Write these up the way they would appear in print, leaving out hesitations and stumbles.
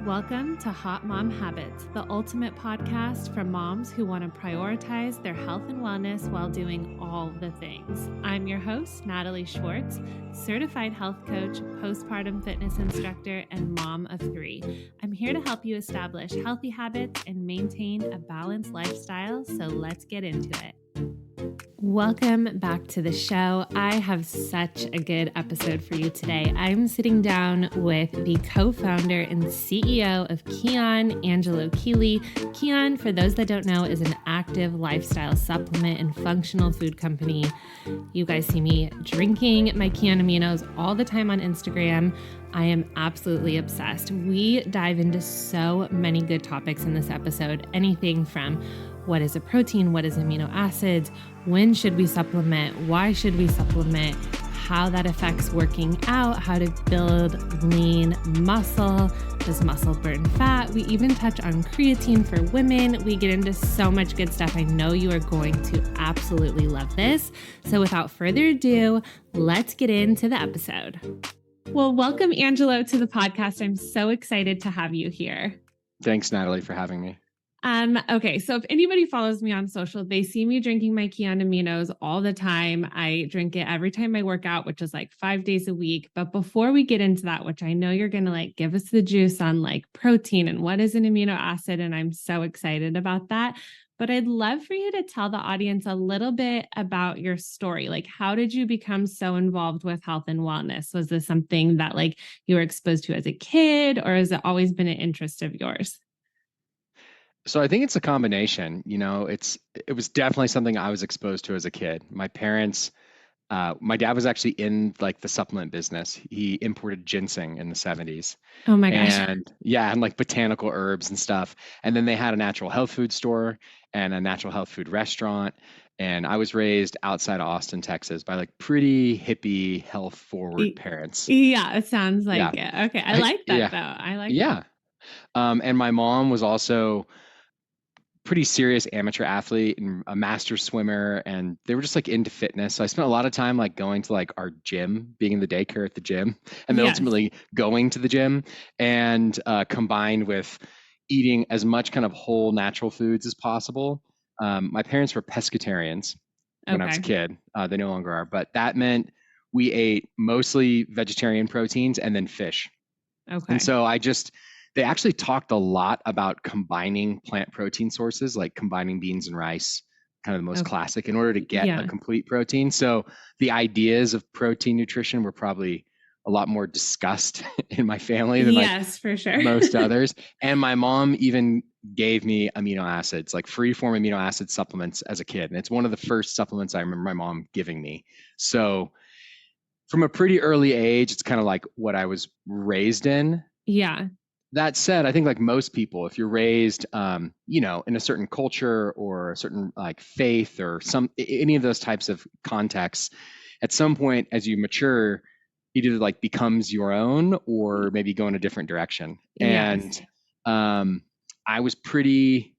Welcome to Hot Mom Habits, the ultimate podcast for moms who want to prioritize their health and wellness while doing all the things. I'm your host, Natalie Schwartz, certified health coach, postpartum fitness instructor, and mom of three. I'm here to help you establish healthy habits and maintain a balanced lifestyle, so let's get into it. Welcome back to the show. I have such a good episode for you today. I'm sitting down with the co-founder and CEO of KION, Angelo. KION, for those that don't know, is an active lifestyle supplement and functional food company. You guys see me drinking my KION aminos all the time on Instagram. I am absolutely obsessed. We dive into so many good topics in this episode, anything from what is a protein, what is amino acids, when should we supplement, why should we supplement, how that affects working out, how to build lean muscle, does muscle burn fat. We even touch on creatine for women. We get into so much good stuff. I know you are going to absolutely love this. So without further ado, let's get into the episode. Well, welcome, Angelo, to the podcast. I'm so excited to have you here. Thanks, Natalie, for having me. Okay. So if anybody follows me on social, they see me drinking my KION aminos all the time. I drink it every time I work out, which is like 5 days a week. But before we get into that, which I know you're going to give us the juice on protein and what is an amino acid. And I'm so excited about that. But I'd love for you to tell the audience a little bit about your story. How did you become so involved with health and wellness? Was this something that you were exposed to as a kid, or has it always been an interest of yours? So I think it's a combination. It was definitely something I was exposed to as a kid. My parents, my dad was actually in the supplement business. He imported ginseng in the 70s. Oh my gosh. And botanical herbs and stuff. And then they had a natural health food store and a natural health food restaurant. And I was raised outside of Austin, Texas by pretty hippie, health forward parents. Yeah, it sounds like it. Okay. I like that though. I like that. And my mom was also pretty serious amateur athlete and a master swimmer, and they were just into fitness. So I spent a lot of time going to our gym, being in the daycare at the gym, and then ultimately going to the gym, and combined with eating as much kind of whole natural foods as possible. My parents were pescatarians when I was a kid. They no longer are, but that meant we ate mostly vegetarian proteins and then fish. Okay. And so they actually talked a lot about combining plant protein sources, like combining beans and rice, kind of the most classic, in order to get a complete protein. So the ideas of protein nutrition were probably a lot more discussed in my family than for sure. most others. And my mom even gave me amino acids, free form amino acid supplements as a kid. And it's one of the first supplements I remember my mom giving me. So from a pretty early age, it's kind of what I was raised in. Yeah. That said, I think most people, if you're raised, in a certain culture or a certain faith or any of those types of contexts, at some point as you mature, it either becomes your own or maybe go in a different direction. Yes. And I was pretty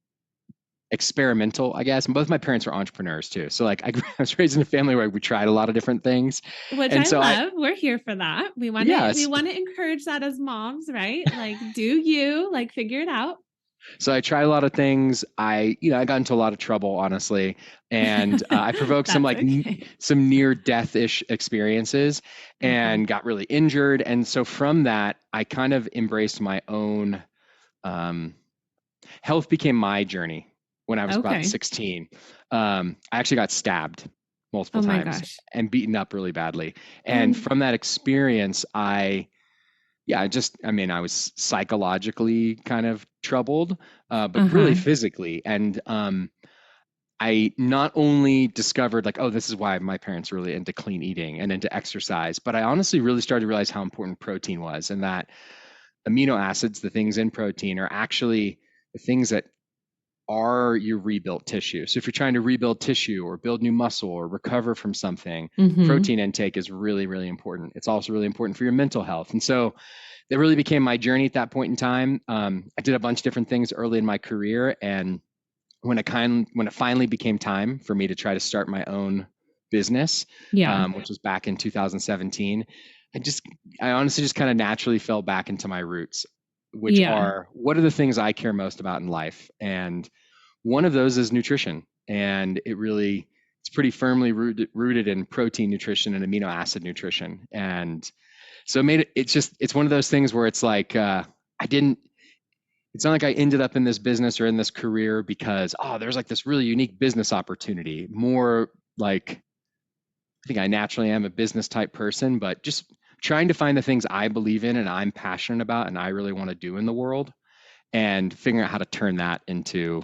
experimental, I guess. And both my parents were entrepreneurs too. So I was raised in a family where we tried a lot of different things. Which I love. We're here for that. We want to encourage that as moms, right? Do you figure it out? So I tried a lot of things. I got into a lot of trouble, honestly. And I provoked some near death-ish experiences and got really injured. And so from that, I kind of embraced my own, health became my journey. When I was about 16, I actually got stabbed multiple times and beaten up really badly. And from that experience, I was psychologically kind of troubled, but really physically. And I not only discovered this is why my parents were really into clean eating and into exercise, but I honestly really started to realize how important protein was, and that amino acids, the things in protein, are actually the things that are your rebuilt tissue. So if you're trying to rebuild tissue or build new muscle or recover from something, protein intake is really, really important. It's also really important for your mental health. And so that really became my journey at that point in time. I did a bunch of different things early in my career. And when it finally became time for me to try to start my own business, which was back in 2017, I honestly just kind of naturally fell back into my roots. which are, what are the things I care most about in life? And one of those is nutrition. And it's pretty firmly rooted in protein nutrition and amino acid nutrition. And so it's one of those things where it's like, it's not like I ended up in this business or in this career because, there's like this really unique business opportunity. More like, I think I naturally am a business type person, but just trying to find the things I believe in and I'm passionate about and I really want to do in the world, and figuring out how to turn that into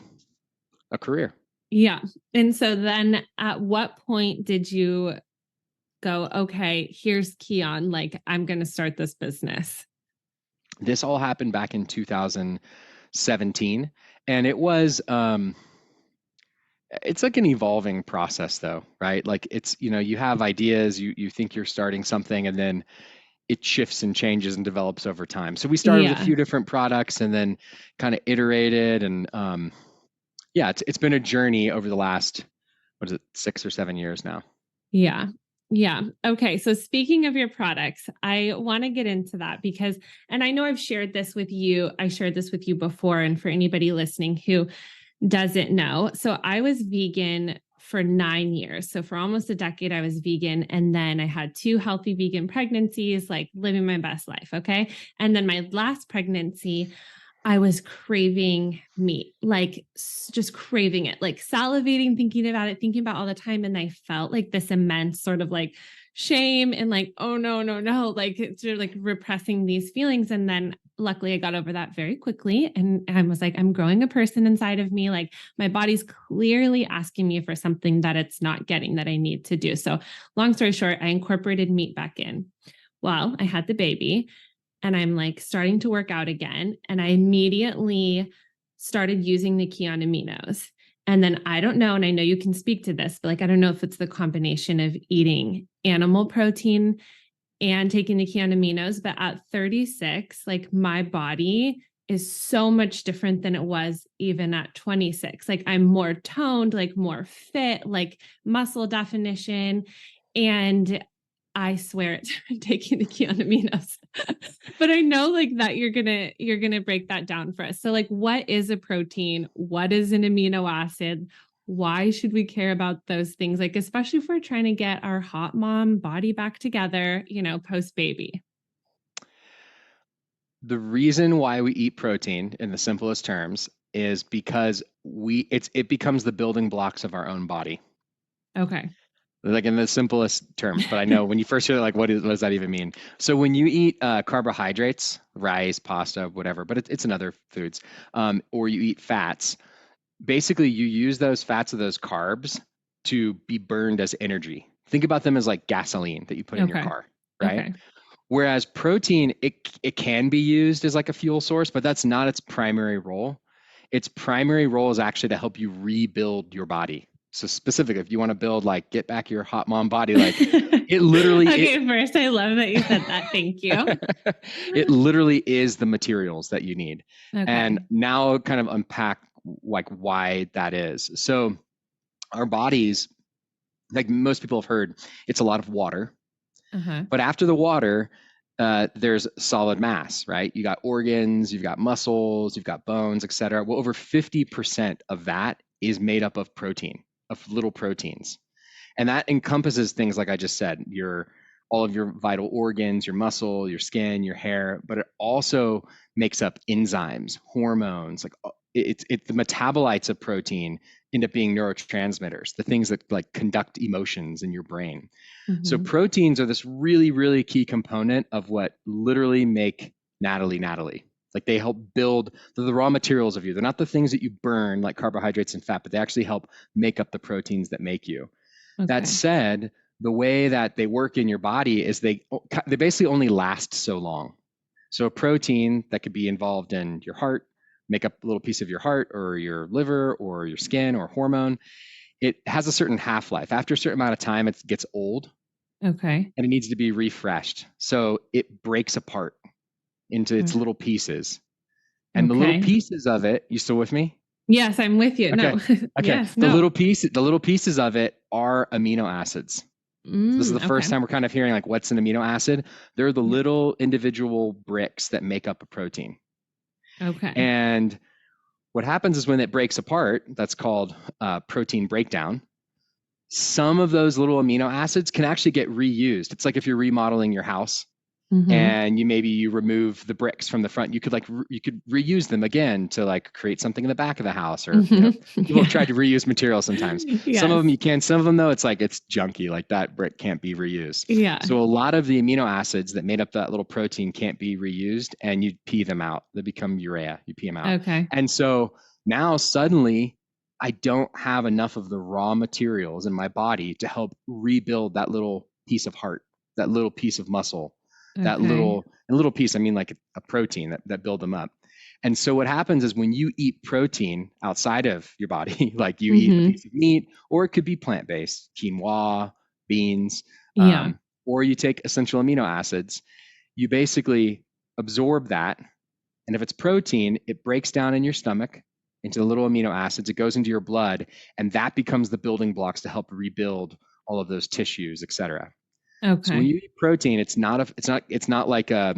a career. Yeah. And so then at what point did you go, okay, here's KION, like I'm going to start this business? This all happened back in 2017. And it was, it's like an evolving process though, right? Like it's, you have ideas, you think you're starting something, and then it shifts and changes and develops over time. So we started with a few different products and then kind of iterated. And it's been a journey over the last, 6 or 7 years now. Yeah. Yeah. Okay. So speaking of your products, I want to get into that because, and I know I've shared this with you. I shared this with you before. And for anybody listening who doesn't know, so I was vegan for 9 years. So for almost a decade, I was vegan. And then I had 2 healthy vegan pregnancies, like living my best life. Okay. And then my last pregnancy, I was craving meat, like just craving it, like salivating, thinking about it, thinking about all the time. And I felt like this immense sort of like shame and like, oh no, no, no, like it's sort of like repressing these feelings. And then luckily I got over that very quickly. And I was like, I'm growing a person inside of me. Like my body's clearly asking me for something that it's not getting that I need to do. So long story short, I incorporated meat back in. Well, I had the baby. And I'm like starting to work out again. And I immediately started using the KION aminos. And then I don't know, and I know you can speak to this, but like, I don't know if it's the combination of eating animal protein and taking the KION aminos, but at 36, like my body is so much different than it was even at 26. Like I'm more toned, like more fit, like muscle definition. And I swear it's taking the KION aminos. But I know like that you're gonna break that down for us. So like what is a protein? What is an amino acid? Why should we care about those things? Like, especially if we're trying to get our hot mom body back together, post baby. The reason why we eat protein in the simplest terms is because it becomes the building blocks of our own body. Okay. Like in the simplest terms, but I know when you first hear it, like, what does that even mean? So when you eat carbohydrates, rice, pasta, whatever, but it's in other foods, or you eat fats, basically you use those fats or those carbs to be burned as energy. Think about them as like gasoline that you put in your car, right? Okay. Whereas protein, it can be used as like a fuel source, but that's not its primary role. Its primary role is actually to help you rebuild your body. So specifically, if you want to build, like, get back your hot mom body, like it literally. Okay, first, I love that you said that. Thank you. It literally is the materials that you need. Okay. And now kind of unpack like why that is. So our bodies, like most people have heard, it's a lot of water. But after the water, there's solid mass, right? You got organs, you've got muscles, you've got bones, et cetera. Well, over 50% of that is made up of protein, of little proteins. And that encompasses things like I just said, all of your vital organs, your muscle, your skin, your hair, but it also makes up enzymes, hormones, like the metabolites of protein end up being neurotransmitters, the things that like conduct emotions in your brain. So proteins are this really, really key component of what literally make Natalie Natalie. Like they help build the raw materials of you. They're not the things that you burn like carbohydrates and fat, but they actually help make up the proteins that make you. Okay. That said, the way that they work in your body is they basically only last so long. So a protein that could be involved in your heart, make up a little piece of your heart or your liver or your skin or hormone, it has a certain half-life. After a certain amount of time, it gets old. Okay. And it needs to be refreshed. So it breaks apart into its little pieces. And the little pieces of it, you still with me? Yes, I'm with you. Okay. No. Okay. Yes, the little pieces of it are amino acids. So this is the first time we're kind of hearing like what's an amino acid. They're the little individual bricks that make up a protein. Okay. And what happens is when it breaks apart, that's called protein breakdown. Some of those little amino acids can actually get reused. It's like if you're remodeling your house and you remove the bricks from the front, you could reuse them again to like create something in the back of the house, or people have tried to reuse material sometimes. Yes. Some of them you can, some of them though it's junky, like that brick can't be reused. Yeah. So a lot of the amino acids that made up that little protein can't be reused, and you pee them out. They become urea. You pee them out. Okay. And so now suddenly I don't have enough of the raw materials in my body to help rebuild that little piece of heart, that little piece of muscle, that little piece, I mean like a protein that build them up. And so what happens is when you eat protein outside of your body, like you eat a piece of meat, or it could be plant-based, quinoa, beans, or you take essential amino acids, you basically absorb that. And if it's protein, it breaks down in your stomach into the little amino acids, it goes into your blood, and that becomes the building blocks to help rebuild all of those tissues, et cetera. Okay. So when you eat protein, it's not like a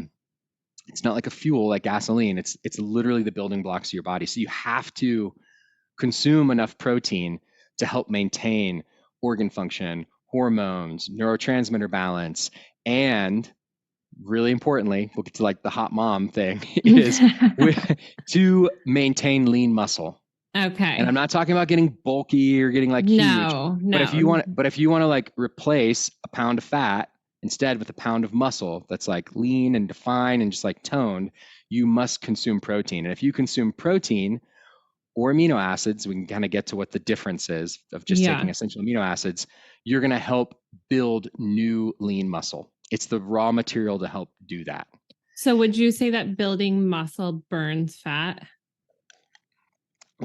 fuel like gasoline. It's literally the building blocks of your body. So you have to consume enough protein to help maintain organ function, hormones, neurotransmitter balance, and really importantly, we'll get to like the hot mom thing, is to maintain lean muscle. Okay. And I'm not talking about getting bulky or getting like huge. But if you want to like replace a pound of fat instead with a pound of muscle that's like lean and defined and just like toned, you must consume protein. And if you consume protein or amino acids, we can kind of get to what the difference is of just taking essential amino acids, you're going to help build new lean muscle. It's the raw material to help do that. So would you say that building muscle burns fat?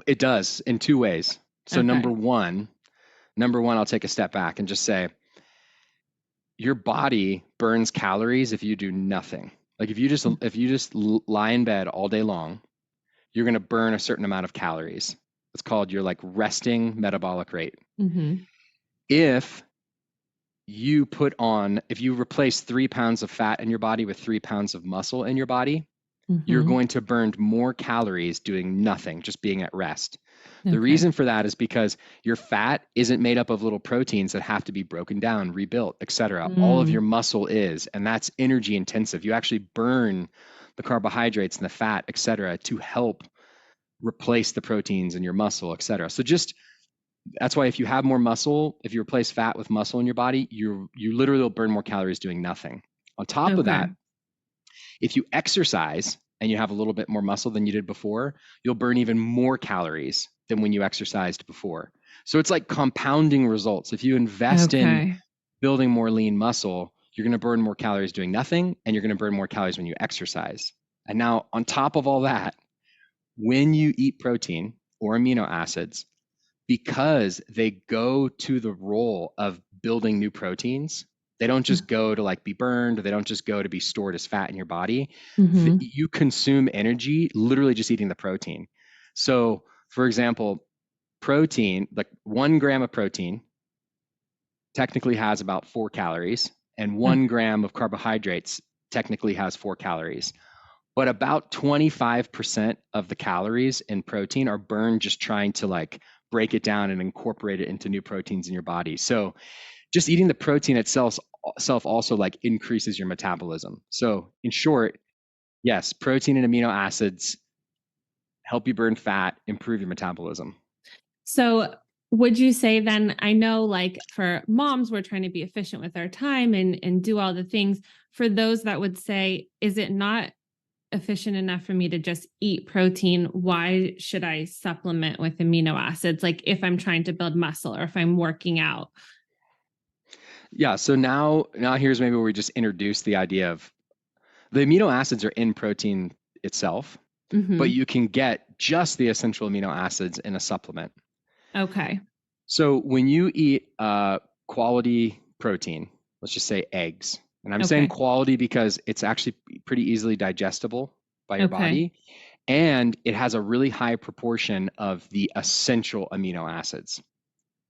It does in two ways. So number one, I'll take a step back and just say, your body burns calories if you do nothing. Like if you just lie in bed all day long, you're going to burn a certain amount of calories. It's called your like resting metabolic rate. If you replace 3 pounds of fat in your body with 3 pounds of muscle in your body, you're going to burn more calories doing nothing, just being at rest. The reason for that is because your fat isn't made up of little proteins that have to be broken down, rebuilt, etc. All of your muscle is, and that's energy intensive. You actually burn the carbohydrates and the fat, etc., to help replace the proteins in your muscle, etc. So that's why if you have more muscle, if you replace fat with muscle in your body, you literally will burn more calories doing nothing. On top of that, if you exercise and you have a little bit more muscle than you did before, you'll burn even more calories than when you exercised before. So it's like compounding results. If you invest in building more lean muscle, you're going to burn more calories doing nothing, and you're going to burn more calories when you exercise. And now on top of all that, when you eat protein or amino acids, because they go to the role of building new proteins, they don't just go to like be burned, or they don't just go to be stored as fat in your body. You consume energy literally just eating the protein. So for example, protein, like 1 gram of protein technically has about 4 calories, and 1 gram of carbohydrates technically has 4 calories. But about 25% of the calories in protein are burned just trying to like break it down and incorporate it into new proteins in your body. So just eating the protein itself also like increases your metabolism. So in short, yes, protein and amino acids help you burn fat, improve your metabolism. So would you say then, I know like for moms, we're trying to be efficient with our time and do all the things. For those that would say, is it not efficient enough for me to just eat protein? Why should I supplement with amino acids? Like if I'm trying to build muscle or if I'm working out? Yeah. So now here's maybe where we just introduce the idea of the amino acids are in protein itself, but you can get just the essential amino acids in a supplement. Okay. So when you eat quality protein, let's just say eggs, and I'm saying quality because it's actually pretty easily digestible by your body, and it has a really high proportion of the essential amino acids.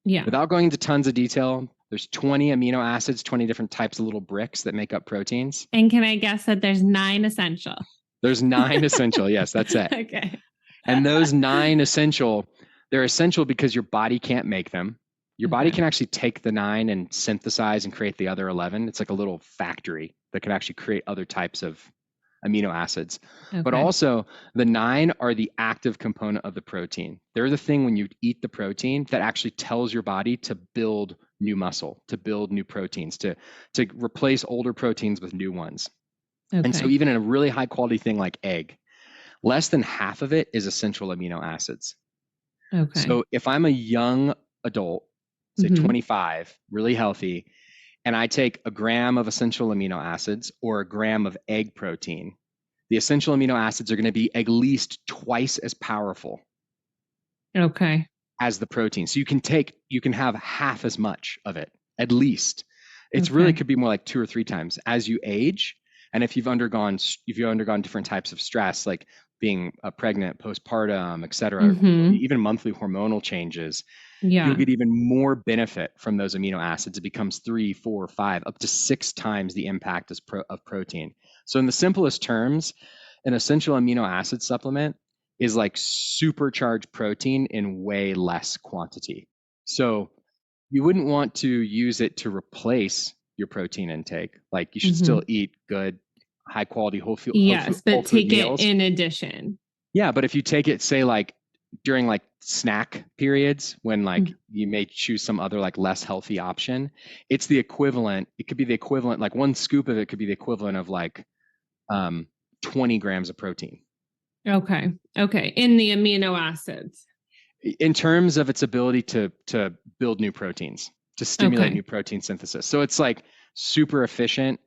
Yeah. Without going into tons of detail, there's 20 amino acids, 20 different types of little bricks that make up proteins. And can I guess that there's 9 essential? There's 9 essential. Yes, that's it. Okay. And those 9 essential, they're essential because your body can't make them. Your body can actually take the 9 and synthesize and create the other 11. It's like a little factory that can actually create other types of amino acids. But also the 9 are the active component of the protein. They're the thing when you eat the protein that actually tells your body to build new muscle, to build new proteins, to replace older proteins with new ones. And so even in a really high quality thing like egg, less than half of it is essential amino acids. So if I'm a young adult, say 25, really healthy, and I take a gram of essential amino acids or a gram of egg protein, the essential amino acids are going to be at least twice as powerful as the protein. So you can have half as much of it, at least. It's really could be more like 2 or 3 times as you age. And if you've undergone different types of stress, like being pregnant, postpartum, et cetera, even monthly hormonal changes, you'll get even more benefit from those amino acids. It becomes 3, 4, 5, up to 6 times the impact of protein. So in the simplest terms, an essential amino acid supplement is like supercharged protein in way less quantity. So you wouldn't want to use it to replace your protein intake. Like you should still eat good, high quality whole food but take meals. It in addition. Yeah, but if you take it, say like during like snack periods when like you may choose some other like less healthy option, it's the equivalent. It could be the equivalent, like 1 scoop of it could be the equivalent of like 20 grams of protein. Okay. In the amino acids. In terms of its ability to build new proteins, to stimulate new protein synthesis. So it's like super efficient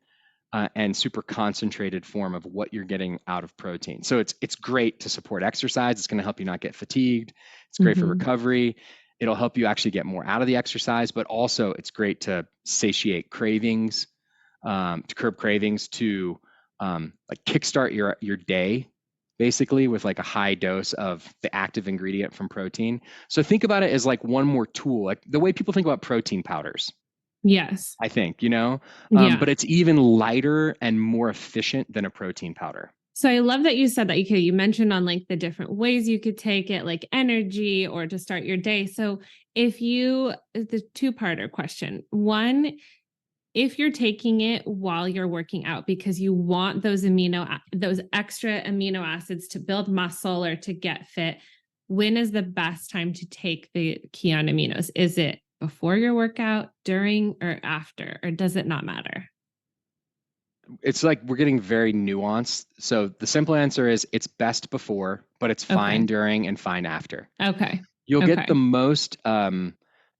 and super concentrated form of what you're getting out of protein. So it's great to support exercise. It's going to help you not get fatigued. It's great for recovery. It'll help you actually get more out of the exercise, but also it's great to satiate cravings, to curb cravings, to like kickstart your day, basically with like a high dose of the active ingredient from protein. So think about it as like one more tool, like the way people think about protein powders. Yes. I think, but it's even lighter and more efficient than a protein powder. So I love that you said that. You mentioned on like the different ways you could take it, like energy or to start your day. So the 2-parter question. 1, if you're taking it while you're working out because you want those extra amino acids to build muscle or to get fit, when is the best time to take the KION aminos? Is it before your workout, during, or after, or does it not matter? It's like we're getting very nuanced. So the simple answer is it's best before, but it's fine during and fine after. You'll get the most,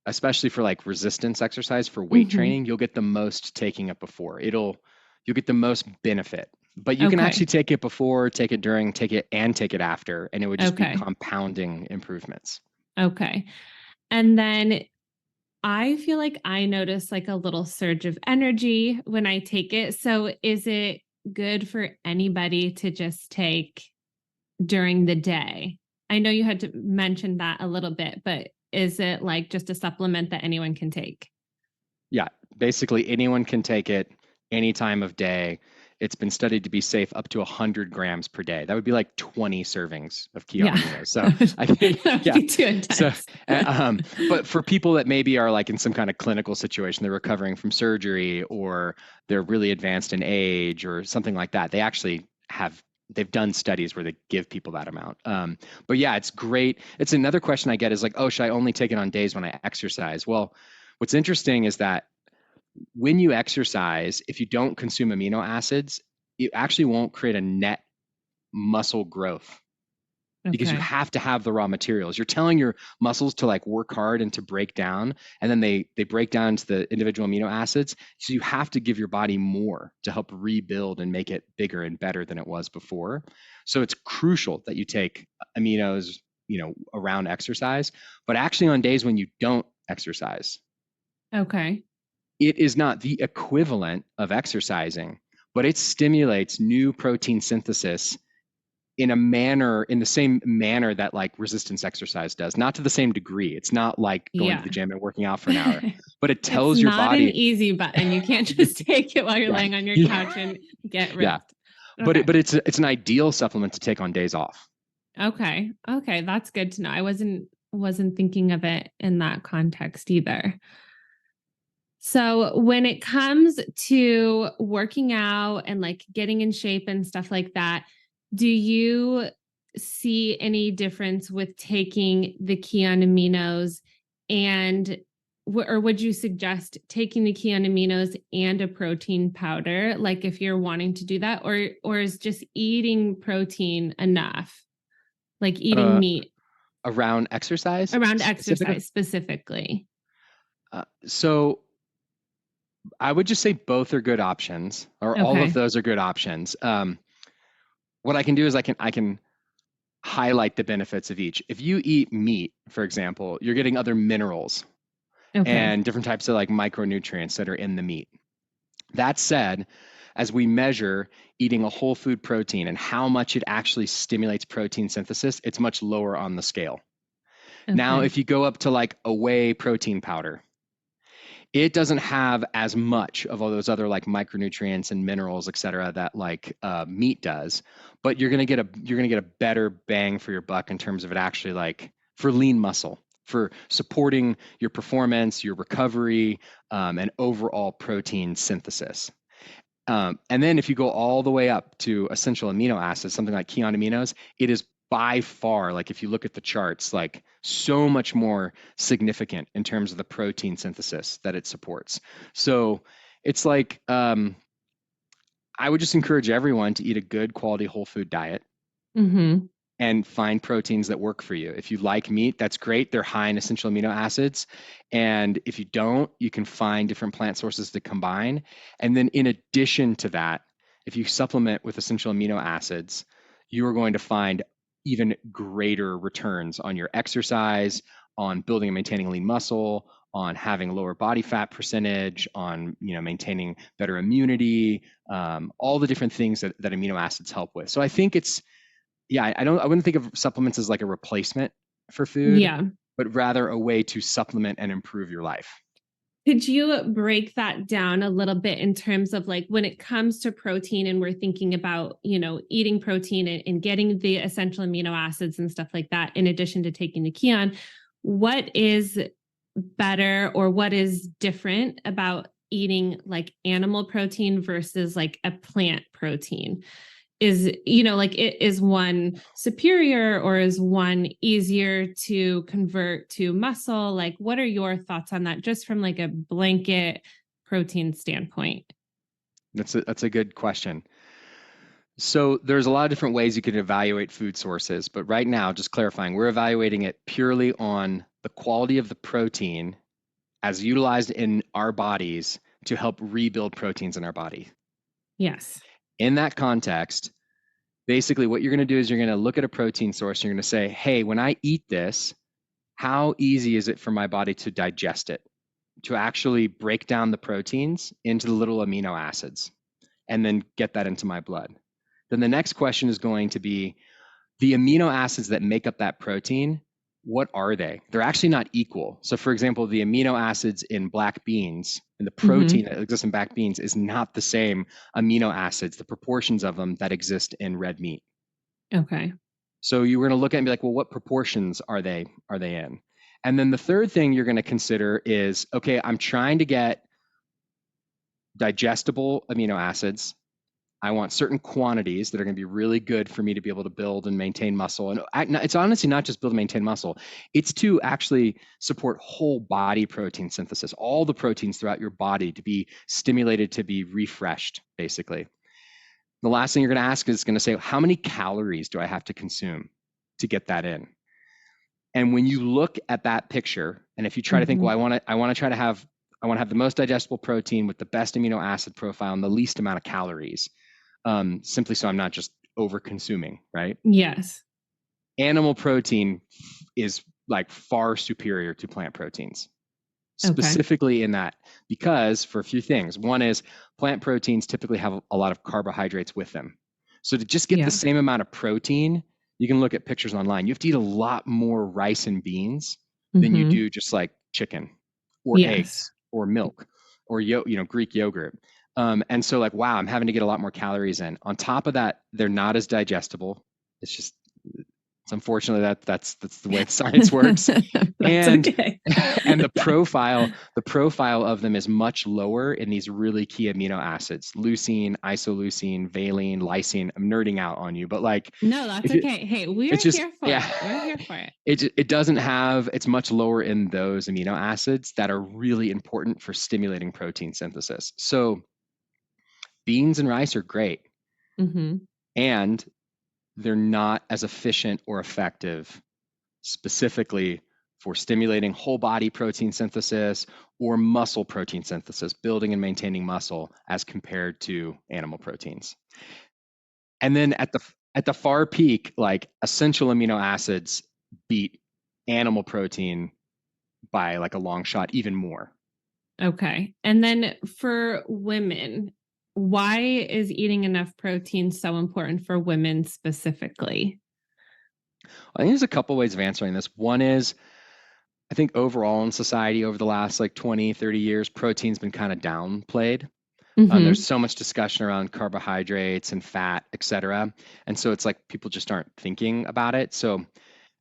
especially for like resistance exercise, for weight training, you'll get the most taking it before. You'll get the most benefit. But you can actually take it before, take it during, take it after, and it would just be compounding improvements. And then I feel like I notice like a little surge of energy when I take it. So is it good for anybody to just take during the day? I know you had to mention that a little bit, but is it like just a supplement that anyone can take? Yeah, basically anyone can take it any time of day. It's been studied to be safe up to 100 grams per day. That would be like 20 servings of KION aminos. So I think, too intense. So, but for people that maybe are like in some kind of clinical situation, they're recovering from surgery or they're really advanced in age or something like that, they actually they've done studies where they give people that amount. But yeah, it's great. It's another question I get is like, oh, should I only take it on days when I exercise? Well, what's interesting is that when you exercise, if you don't consume amino acids, it actually won't create a net muscle growth because you have to have the raw materials. You're telling your muscles to like work hard and to break down, and then they break down into the individual amino acids. So you have to give your body more to help rebuild and make it bigger and better than it was before. So it's crucial that you take aminos, around exercise, but actually on days when you don't exercise. It is not the equivalent of exercising, but it stimulates new protein synthesis in the same manner that like resistance exercise does, not to the same degree. It's not like going to the gym and working out for an hour, but it tells your body. It's not an easy button. You can't just take it while you're laying on your couch and get ripped. But Okay. it's an ideal supplement to take on days off. Okay. Okay. That's good to know. I wasn't thinking of it in that context either. So when it comes to working out and like getting in shape and stuff like that, do you see any difference with taking the KION aminos and or would you suggest taking the KION aminos and a protein powder, like if you're wanting to do that, or is just eating protein enough, like eating Uh, meat Around exercise around specifically. exercise specifically? So I would just say both are good options, or all of Okay. those are good options. What I can do is I can highlight the benefits of each. If you eat meat, for example, you're getting other minerals Okay. and different types of like micronutrients that are in the meat. That said, as we measure eating a whole food protein and how much it actually stimulates protein synthesis, it's much lower on the scale. Now, Okay. if you go up to like a whey protein powder, it doesn't have as much of all those other like micronutrients and minerals, et cetera, that like meat does. But you're gonna get a better bang for your buck in terms of it actually like for lean muscle, for supporting your performance, your recovery, and overall protein synthesis. And then if you go all the way up to essential amino acids, something like KION aminos, it is by far, like if you look at the charts, like so much more significant in terms of the protein synthesis that it supports. So it's like I would just encourage everyone to eat a good quality whole food diet Mm-hmm. and find proteins that work for you. If you like meat, that's great. They're high in essential amino acids. And if you don't, you can find different plant sources to combine. And then in addition to that, if you supplement with essential amino acids, you are going to find even greater returns on your exercise, on building and maintaining lean muscle, on having lower body fat percentage, on maintaining better immunity, all the different things that amino acids help with. So I think it's yeah, I wouldn't think of supplements as like a replacement for food, Yeah. but rather a way to supplement and improve your life. Could you break that down a little bit in terms of like when it comes to protein and we're thinking about, eating protein and getting the essential amino acids and stuff like that, in addition to taking the KION, what is better or what is different about eating like animal protein versus like a plant protein? Is like is one superior or is one easier to convert to muscle? Like what are your thoughts on that just from like a blanket protein standpoint? That's a good question. So there's a lot of different ways you can evaluate food sources, but right now, just clarifying, we're evaluating it purely on the quality of the protein as utilized in our bodies to help rebuild proteins in our body. Yes. In that context, basically what you're going to do is you're going to look at a protein source, you're going to say, hey, when I eat this, how easy is it for my body to digest it, to actually break down the proteins into the little amino acids and then get that into my blood? Then the next question is going to be the amino acids that make up that protein. What are they? They're actually not equal. So, for example, the amino acids in black beans and the protein Mm-hmm. that exists in black beans is not the same amino acids, the proportions of them that exist in red meat. Okay. So you were going to look at it and be like, well, what proportions are they in? And then the third thing you're going to consider is, okay, I'm trying to get digestible amino acids. I want certain quantities that are going to be really good for me to be able to build and maintain muscle. And it's honestly not just build and maintain muscle. It's to actually support whole body protein synthesis, all the proteins throughout your body to be stimulated, to be refreshed, basically. The last thing you're going to ask is going to say, how many calories do I have to consume to get that in? And when you look at that picture, and if you try to think, Mm-hmm. well, I want to have the most digestible protein with the best amino acid profile and the least amount of calories, simply so I'm not just over consuming, right? Yes. Animal protein is like far superior to plant proteins, Okay. specifically in that, because for a few things. One is plant proteins typically have a lot of carbohydrates with them. So to just get the Yeah. same amount of protein, you can look at pictures online. You have to eat a lot more rice and beans than you Mm-hmm. do just like chicken or Yes. eggs or milk or Greek yogurt. And so like, wow, I'm having to get a lot more calories in. On top of that, they're not as digestible. It's unfortunately that's the way the science works. That's And okay. and the profile of them is much lower in these really key amino acids: leucine, isoleucine, valine, lysine. I'm nerding out on you, but like, No, that's okay. Hey, we're it's just, here for yeah, it. We're here for it. it doesn't have, it's much lower in those amino acids that are really important for stimulating protein synthesis. So beans and rice are great, and they're not as efficient or effective specifically for stimulating whole body protein synthesis or muscle protein synthesis, building and maintaining muscle, as compared to animal proteins. And then at the far peak, like, essential amino acids beat animal protein by like a long shot, even more. Okay. And then for women, why is eating enough protein so important for women specifically? I think there's a couple ways of answering this. One is, I think overall in society over the last like 20, 30 years, protein's been kind of downplayed. There's so much discussion around carbohydrates and fat, et cetera. And so it's like people just aren't thinking about it. So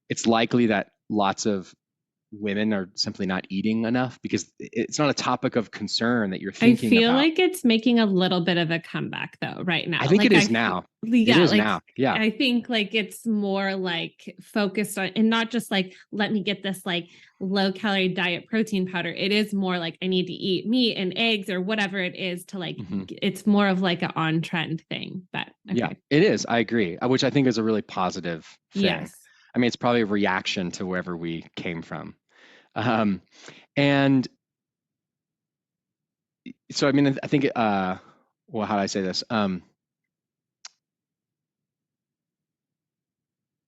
it's likely that lots of women are simply not eating enough because it's not a topic of concern that you're I thinking feel about. like it's making a little bit of a comeback though right now. I think Like it is now. yeah, It is like now. Yeah. I think like it's more like focused on, and not just like, let me get this like low calorie diet protein powder. It is more like I need to eat meat and eggs or whatever it is to like, it's more of like an on trend thing. But okay. Yeah, it is. I agree, which I think is a really positive thing. Yes. I mean, it's probably a reaction to wherever we came from. And so, I mean, I think, well, how do I say this?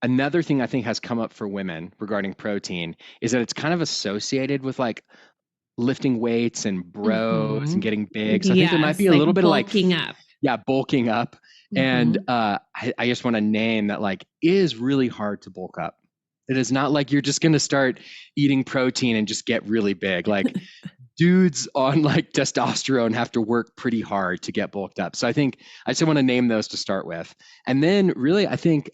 Another thing I think has come up for women regarding protein is that it's kind of associated with like lifting weights and bros and getting big. So I think there might be a like little bit of like, bulking up. yeah, bulking up. And I just want to name that, like, it is really hard to bulk up. It is not like you're just going to start eating protein and just get really big. Like, dudes on like testosterone have to work pretty hard to get bulked up. So I think I just want to name those to start with. And then really, I think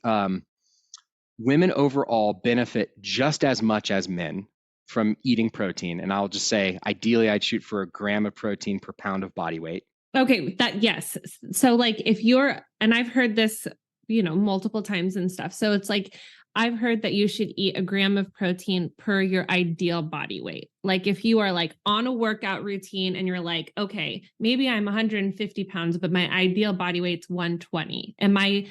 women overall benefit just as much as men from eating protein. And I'll just say, ideally, I'd shoot for a gram of protein per pound of body weight. Okay, yes. So like if you're, and I've heard this, multiple times and stuff. So it's like, I've heard that you should eat a gram of protein per your ideal body weight. Like if you are like on a workout routine and you're like, okay, maybe I'm 150 pounds, but my ideal body weight's 120. And my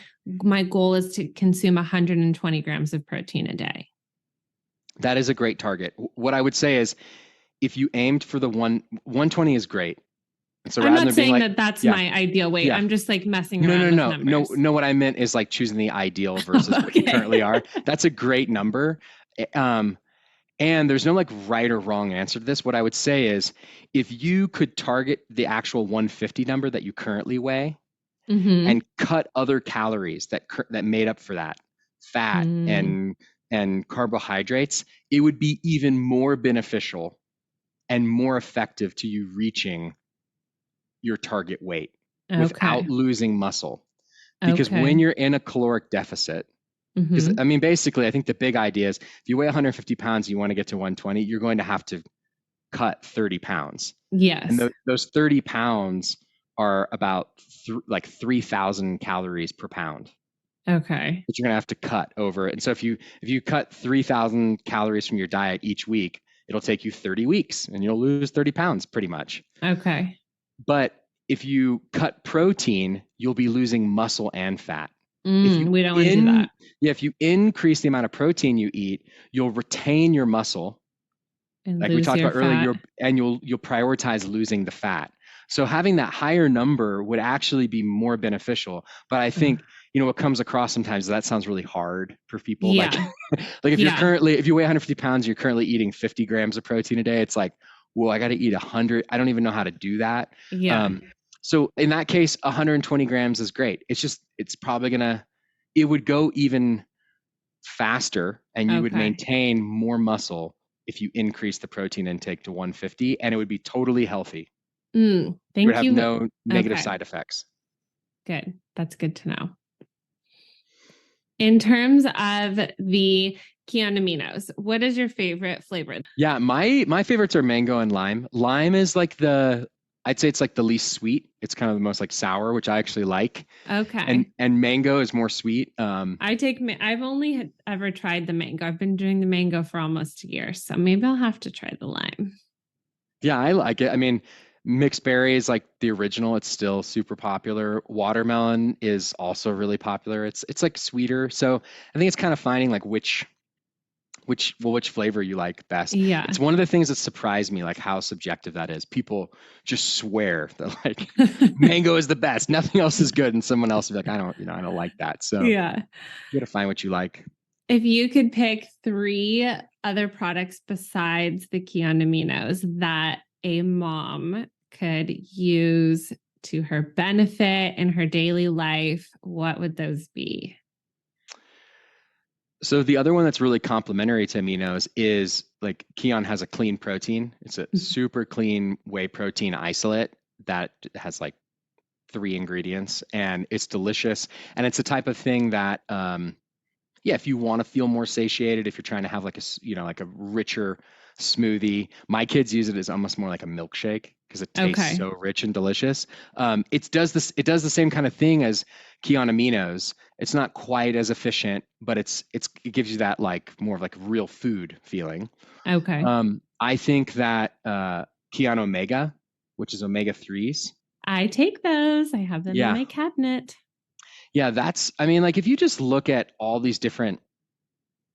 goal is to consume 120 grams of protein a day. That is a great target. What I would say is, if you aimed for the 120 is great. So I'm not saying like, that that's my ideal weight. Yeah. I'm just like messing around with numbers. No, what I meant is like choosing the ideal versus what you currently are. That's a great number. And there's no like right or wrong answer to this. What I would say is, if you could target the actual 150 number that you currently weigh and cut other calories that made up for that, fat and carbohydrates, it would be even more beneficial and more effective to you reaching your target weight without losing muscle. Because when you're in a caloric deficit, because I mean, basically, I think the big idea is, if you weigh 150 pounds, you want to get to 120, you're going to have to cut 30 pounds. Yes. And those 30 pounds are about like 3,000 calories per pound. Okay. That you're going to have to cut over. And so if you cut 3,000 calories from your diet each week, it'll take you 30 weeks and you'll lose 30 pounds pretty much. Okay. But if you cut protein, you'll be losing muscle and fat. We don't want to do that. Yeah, if you increase the amount of protein you eat, you'll retain your muscle, and like we talked about earlier, and you'll prioritize losing the fat. So having that higher number would actually be more beneficial. But I think what comes across sometimes is that sounds really hard for people. Yeah. Like if you weigh 150 pounds, you're currently eating 50 grams of protein a day. It's like, well, I got to eat 100. I don't even know how to do that. Yeah. So in that case, 120 grams is great. It's probably it would go even faster, and you would maintain more muscle if you increase the protein intake to 150, and it would be totally healthy. Mm, You would thank have you. no negative Okay, side effects. good. That's good to know. In terms of the KION aminos, what is your favorite flavor? Yeah, my favorites are mango and lime. Lime is like I'd say it's like the least sweet. It's kind of the most like sour, which I actually like. And Okay. mango is more sweet. I've only ever tried the mango. I've been doing the mango for almost a year, so maybe I'll have to try the lime. Yeah, I like it. I mean, mixed berries like the original, it's still super popular. Watermelon is also really popular. It's like sweeter. So I think it's kind of finding like which flavor you like best. Yeah. It's one of the things that surprised me, like how subjective that is. People just swear that like mango is the best, nothing else is good, and someone else will be like, I don't like that. So Yeah. you got to find what you like. If you could pick 3 other products besides the KION aminos that a mom could use to her benefit in her daily life, what would those be? So the other one that's really complementary to aminos is like KION has a clean protein. It's a super clean whey protein isolate that has like 3 ingredients, and it's delicious. And it's the type of thing that yeah, if you want to feel more satiated, if you're trying to have like like a richer smoothie, my kids use it as almost more like a milkshake because it tastes so rich and delicious. It does the same kind of thing as KION aminos. It's not quite as efficient, but it gives you that like more of like real food feeling. Okay. I think that KION omega, which is omega 3s. I take those. I have them in Yeah. my cabinet. Yeah, I mean, like if you just look at all these different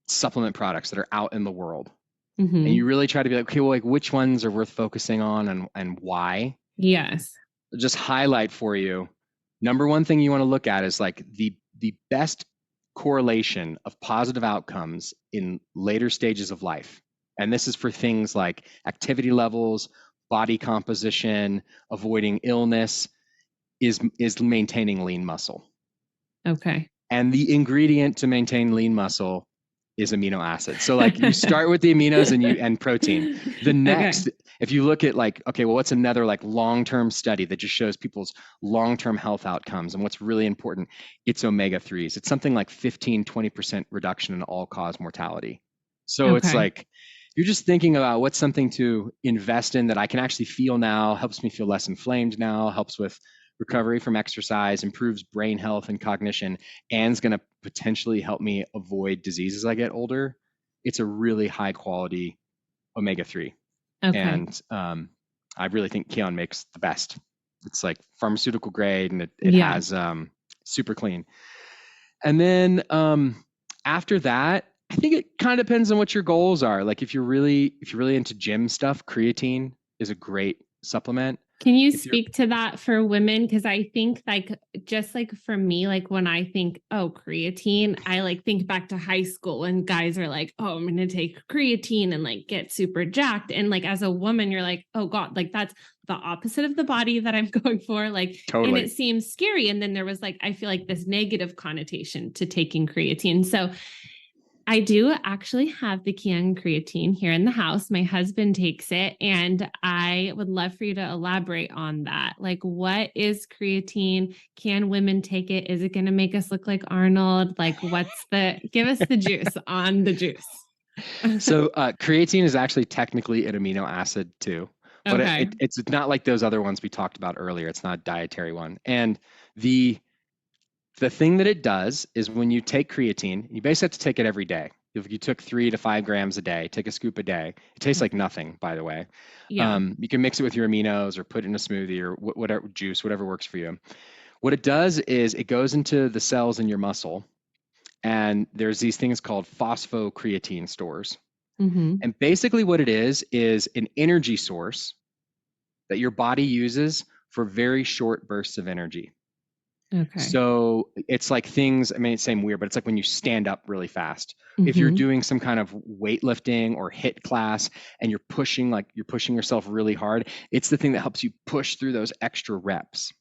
supplement products that are out in the world, and you really try to be like, okay, well, like which ones are worth focusing on and why? Yes. Just highlight for you. Number one thing you want to look at is like the best correlation of positive outcomes in later stages of life. And this is for things like activity levels, body composition, avoiding illness, is maintaining lean muscle. Okay. And the ingredient to maintain lean muscle is amino acids. So like you start with the aminos and protein. The next, if you look at like, okay, well, what's another like long-term study that just shows people's long-term health outcomes and what's really important? It's omega 3s. It's something like 15-20% reduction in all-cause mortality. So it's like you're just thinking about what's something to invest in that I can actually feel now, helps me feel less inflamed now, helps with recovery from exercise, improves brain health and cognition, and is going to potentially help me avoid disease as I get older. It's a really high quality omega 3. And I really think KION makes the best. It's like pharmaceutical grade, and it has super clean. And then after that, I think it kind of depends on what your goals are. Like if you're really into gym stuff, creatine is a great supplement. Can you speak to that for women? Because I think like just like for me, like when I think, oh, creatine, I like think back to high school and guys are like, oh, I'm gonna take creatine and like get super jacked. And like as a woman, you're like, oh God, like that's the opposite of the body that I'm going for. Like, totally. And it seems scary. And then there was like, I feel like this negative connotation to taking creatine. So I do actually have the KION creatine here in the house. My husband takes it, and I would love for you to elaborate on that. Like, what is creatine? Can women take it? Is it going to make us look like Arnold? Like, give us the juice on the juice. So creatine is actually technically an amino acid too, but it's not like those other ones we talked about earlier. It's not a dietary one. And the thing that it does is when you take creatine, you basically have to take it every day. If you took 3 to 5 grams a day, take a scoop a day. It tastes like nothing, by the way. Yeah. You can mix it with your aminos or put it in a smoothie or whatever juice, whatever works for you. What it does is it goes into the cells in your muscle, and there's these things called phosphocreatine stores. And basically what it is an energy source that your body uses for very short bursts of energy. So it's like things, I mean, it seems weird, but it's like when you stand up really fast. If you're doing some kind of weightlifting or HIIT class and you're pushing yourself really hard, it's the thing that helps you push through those extra reps.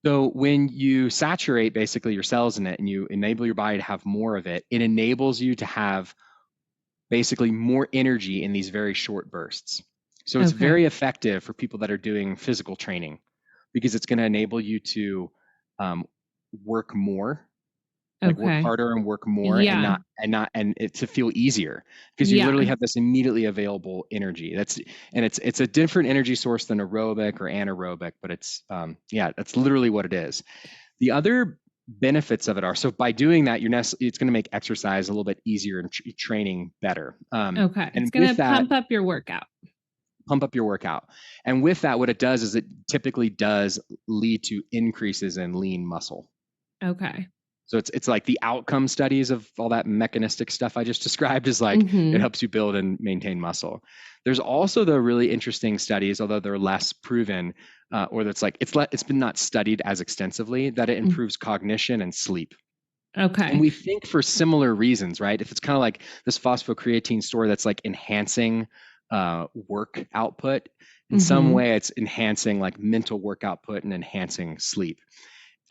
So when you saturate basically your cells in it and you enable your body to have more of it, it enables you to have basically more energy in these very short bursts. So it's very effective for people that are doing physical training because it's going to enable you to work more, like work harder and work more, and it to feel easier because you literally have this immediately available energy. It's a different energy source than aerobic or anaerobic, but it's that's literally what it is. The other benefits of it are, so by doing that, it's going to make exercise a little bit easier and training better. And it's going to pump up your workout. And with that, what it does is it typically does lead to increases in lean muscle. So it's like the outcome studies of all that mechanistic stuff I just described is like, it helps you build and maintain muscle. There's also the really interesting studies, although they're less proven, or that's like, it's been not studied as extensively, that it improves cognition and sleep. And we think for similar reasons, right? If it's kind of like this phosphocreatine store that's like enhancing work output, in some way it's enhancing like mental work output and enhancing sleep.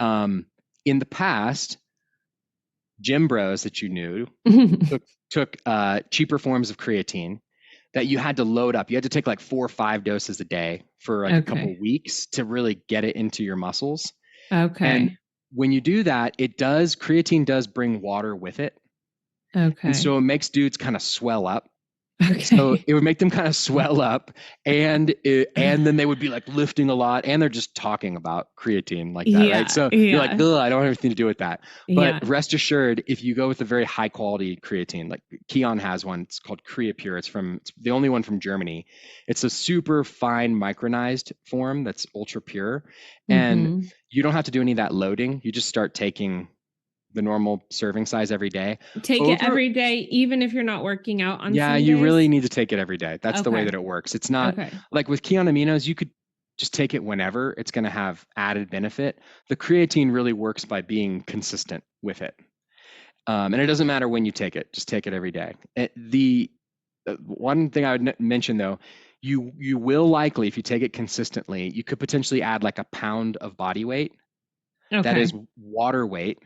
In the past, gym bros that you knew took cheaper forms of creatine that you had to load up. You had to take like 4 or 5 doses a day for like a couple of weeks to really get it into your muscles. And when you do that, creatine does bring water with it. And so it makes dudes kind of swell up. So it would make them kind of swell up, and then they would be like lifting a lot, and they're just talking about creatine like that, right? So you're like, ugh, I don't have anything to do with that. But rest assured, if you go with a very high quality creatine, like KION has one, it's called KREAPURE. It's the only one from Germany. It's a super fine micronized form that's ultra pure, and you don't have to do any of that loading. You just start taking the normal serving size every day. Take it every day, even if you're not working out on Sundays? You really need to take it every day. That's the way that it works. It's not like with KION aminos, you could just take it whenever. It's going to have added benefit. The creatine really works by being consistent with it. And it doesn't matter when you take it, just take it every day. The one thing I would mention though, you will likely, if you take it consistently, you could potentially add like a pound of body weight. That is water weight.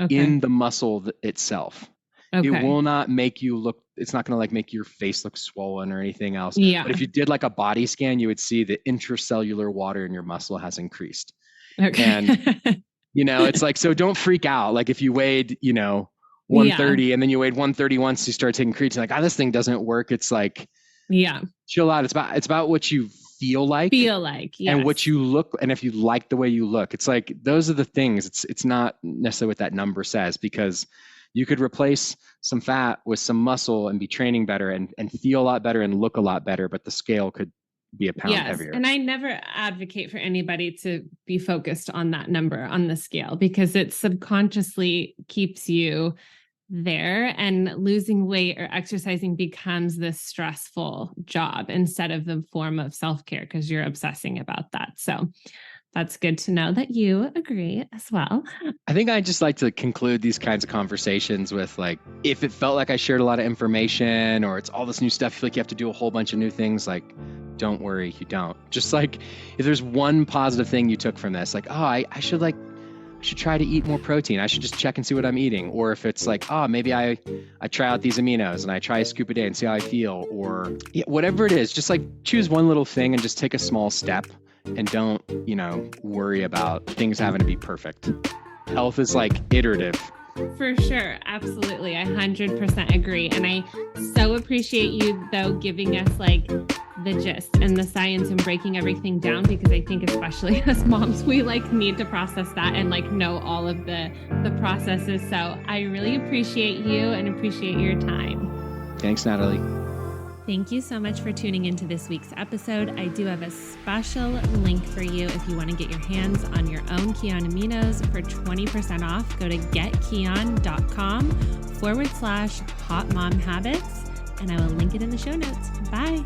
In the muscle itself. It will not make you look, it's not going to like make your face look swollen or anything else. But if you did like a body scan, you would see the intracellular water in your muscle has increased. And, it's like, so don't freak out. Like if you weighed, 130 and then you weighed 130 once you start taking creatine, like, this thing doesn't work. It's like, chill out. It's about what you feel like, and what you look, and if you like the way you look. It's like, those are the things. It's not necessarily what that number says, because you could replace some fat with some muscle and be training better and feel a lot better and look a lot better, but the scale could be a pound heavier. And I never advocate for anybody to be focused on that number on the scale, because it subconsciously keeps you there, and losing weight or exercising becomes this stressful job instead of the form of self-care, because you're obsessing about that. So that's good to know that you agree as well. I think I just like to conclude these kinds of conversations with, like, if it felt like I shared a lot of information or it's all this new stuff, you feel like you have to do a whole bunch of new things, like, don't worry, you don't. Just like, if there's one positive thing you took from this, like, I should try to eat more protein. I should just check and see what I'm eating. Or if it's like, maybe I try out these aminos and I try a scoop a day and see how I feel, or whatever it is, just like choose one little thing and just take a small step, and don't, worry about things having to be perfect. Health is like iterative. For sure. Absolutely. I 100% agree. And I so appreciate you though, giving us like the gist and the science and breaking everything down, because I think especially as moms, we like need to process that and like know all of the processes. So I really appreciate you and appreciate your time. Thanks, Natalie. Thank you so much for tuning into this week's episode. I do have a special link for you if you want to get your hands on your own KION aminos for 20% off. Go to getkion.com/hotmomhabits, and I will link it in the show notes. Bye.